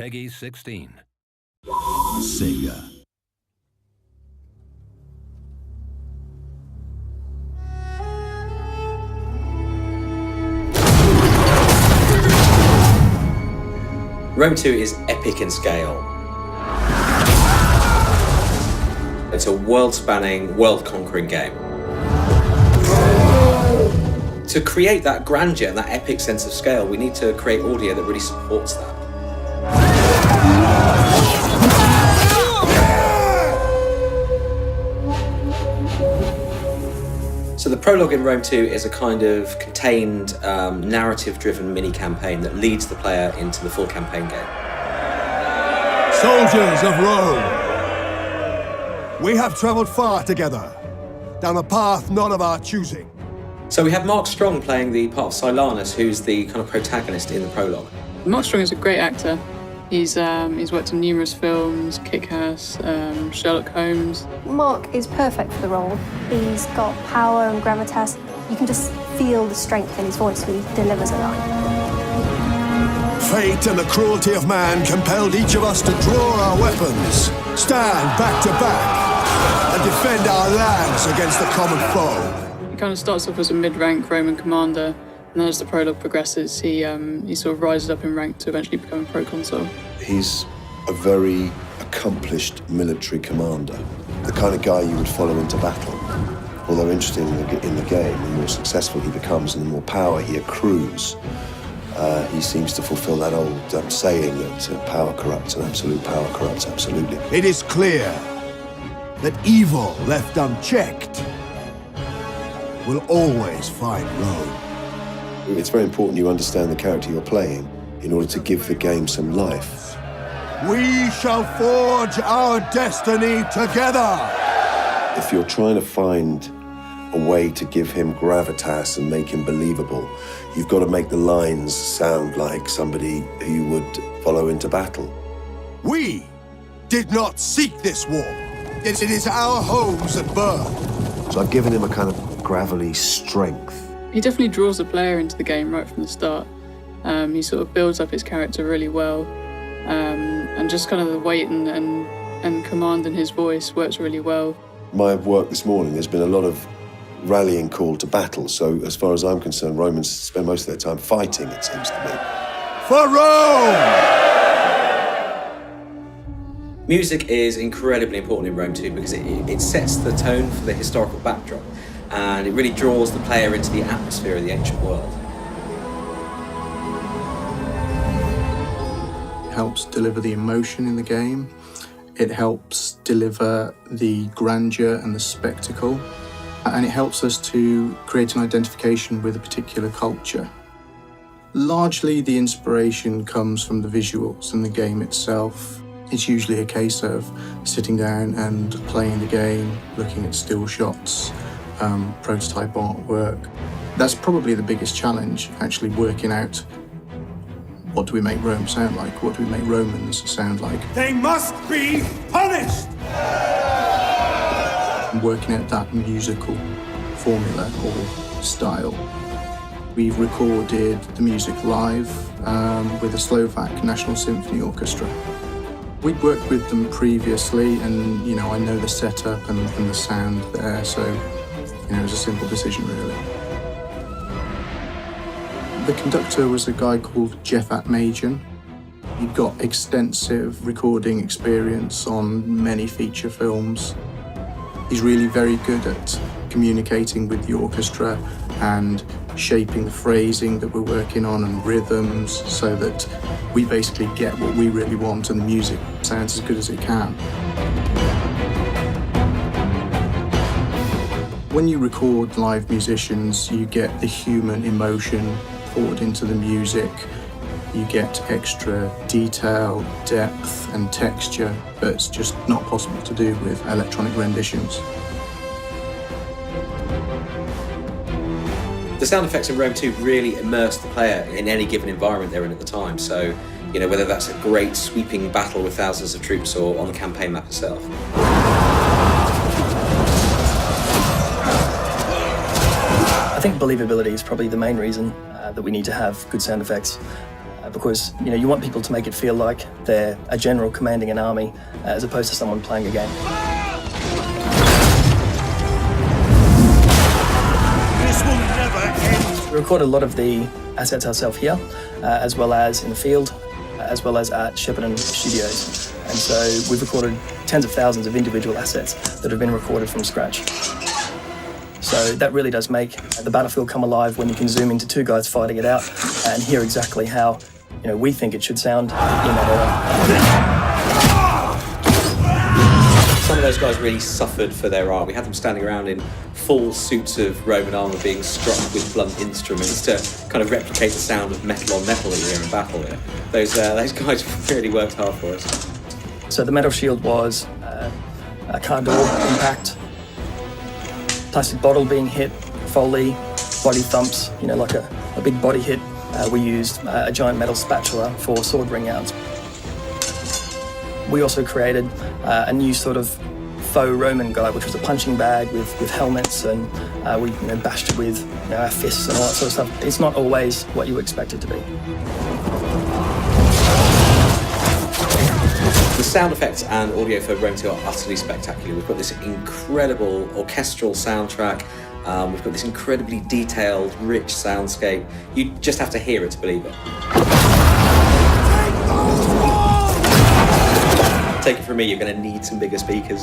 Peggy 16. Sega. Rome 2 is epic in scale. It's a world-spanning, world-conquering game. To create that grandeur and that epic sense of scale, we need to create audio that really supports that. So the prologue in Rome 2 is a kind of contained, narrative-driven mini-campaign that leads the player into the full campaign game. Soldiers of Rome, we have travelled far together, down a path not of our choosing. So we have Mark Strong playing the part of Silanus, who's the kind of protagonist in the prologue. Mark Strong is a great actor. He's worked on numerous films, Kick-Ass, Sherlock Holmes. Mark is perfect for the role. He's got power and gravitas. You can just feel the strength in his voice when he delivers a line. Fate and the cruelty of man compelled each of us to draw our weapons, stand back to back, and defend our lands against the common foe. He kind of starts off as a mid-rank Roman commander, and then as the prologue progresses, he sort of rises up in rank to eventually become a proconsul. He's a very accomplished military commander, the kind of guy you would follow into battle. Although interesting in the game, the more successful he becomes and the more power he accrues, he seems to fulfill that old saying that power corrupts and absolute power corrupts absolutely. It is clear that evil left unchecked will always find Rome. It's very important you understand the character you're playing in order to give the game some life. We shall forge our destiny together! If you're trying to find a way to give him gravitas and make him believable, you've got to make the lines sound like somebody who you would follow into battle. We did not seek this war. It is our homes at birth. So I've given him a kind of gravelly strength. He definitely draws the player into the game right from the start. He sort of builds up his character really well, and just kind of the weight and command in his voice works really well. My work this morning, there's been a lot of rallying call to battle, so as far as I'm concerned, Romans spend most of their time fighting, it seems to me. For Rome! Music is incredibly important in Rome 2 because it sets the tone for the historical backdrop, and it really draws the player into the atmosphere of the ancient world. It helps deliver the emotion in the game. It helps deliver the grandeur and the spectacle. And it helps us to create an identification with a particular culture. Largely, the inspiration comes from the visuals and the game itself. It's usually a case of sitting down and playing the game, looking at still shots, prototype artwork. That's probably the biggest challenge, actually working out what do we make Rome sound like? What do we make Romans sound like? They must be punished! And working out that musical formula or style. We've recorded the music live with the Slovak National Symphony Orchestra. We'd worked with them previously, and I know the setup and the sound there, so it was a simple decision really. The conductor was a guy called Jeff Atmajan. He'd got extensive recording experience on many feature films. He's really very good at communicating with the orchestra and shaping the phrasing that we're working on and rhythms so that we basically get what we really want and the music sounds as good as it can. When you record live musicians, you get the human emotion poured into the music. You get extra detail, depth and texture that's just not possible to do with electronic renditions. The sound effects in Rome 2 really immerse the player in any given environment they're in at the time. So, whether that's a great sweeping battle with thousands of troops or on the campaign map itself. I think believability is probably the main reason that we need to have good sound effects. because you want people to make it feel like they're a general commanding an army as opposed to someone playing a game. This will never end. We recorded a lot of the assets ourselves here, as well as in the field, as well as at Shepparton Studios. And so we've recorded tens of thousands of individual assets that have been recorded from scratch. So that really does make the battlefield come alive when you can zoom into two guys fighting it out and hear exactly how we think it should sound in that era. Some of those guys really suffered for their art. We had them standing around in full suits of Roman armour being struck with blunt instruments to kind of replicate the sound of metal on metal that you hear in battle. Those guys really worked hard for us. So the metal shield was a car door impact, plastic bottle being hit, foley, body thumps, like a big body hit. We used a giant metal spatula for sword ring outs. We also created a new sort of faux Roman guy, which was a punching bag with helmets, and we bashed it with our fists and all that sort of stuff. It's not always what you expect it to be. The sound effects and audio for Rome 2 are utterly spectacular. We've got this incredible orchestral soundtrack. We've got this incredibly detailed, rich soundscape. You just have to hear it to believe it. Take it from me, you're going to need some bigger speakers.